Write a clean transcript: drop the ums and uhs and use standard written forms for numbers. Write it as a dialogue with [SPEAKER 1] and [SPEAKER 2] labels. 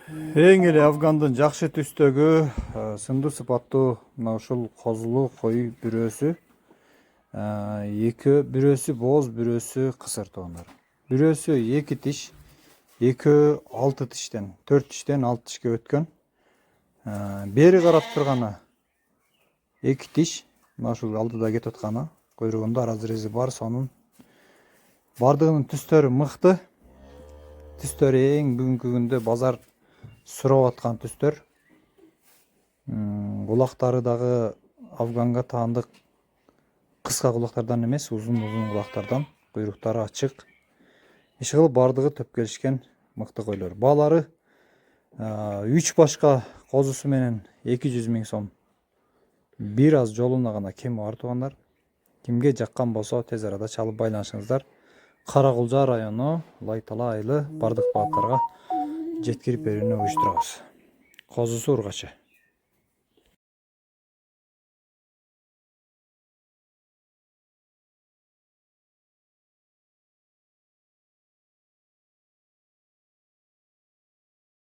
[SPEAKER 1] Эң эле Афгандын жакшы түстөгү сынды сыпаттуу мына ушул козулуу кой бүрөөсү. Бирөөсү боз, бирөөсү кысыр туугандар. Бирөөсү 2 тиш, экөө 6 тиштен, 4 тиштен 6 тишке өткөн. Бери карап турганы 2 тиш, мына ушул алдыда кетип атканы, куйругунда разрези бар, сонун. Бардыгынын түстөрү мыкты. Түстөрү эң бүгүнкү күндө базар сурап аткан түстөр. Кулактары дагы Афганга таандык кыска кулактардан эмес, узун кулактардан. Куйруктары ачык. Иши кылып бардыгы төп келишкен мыкты койлор. Баалары 3 башка козусу менен 200 000 сом. Бир аз жолуна гана кеми бар туугандар. Кимге жаккан болсо тез арада чалып байланышыңыздар. Кара Кулжа району Лайтала айылы бардык багыттарга жеткирип берүүнү уюштурабыз. Козусу ургачы.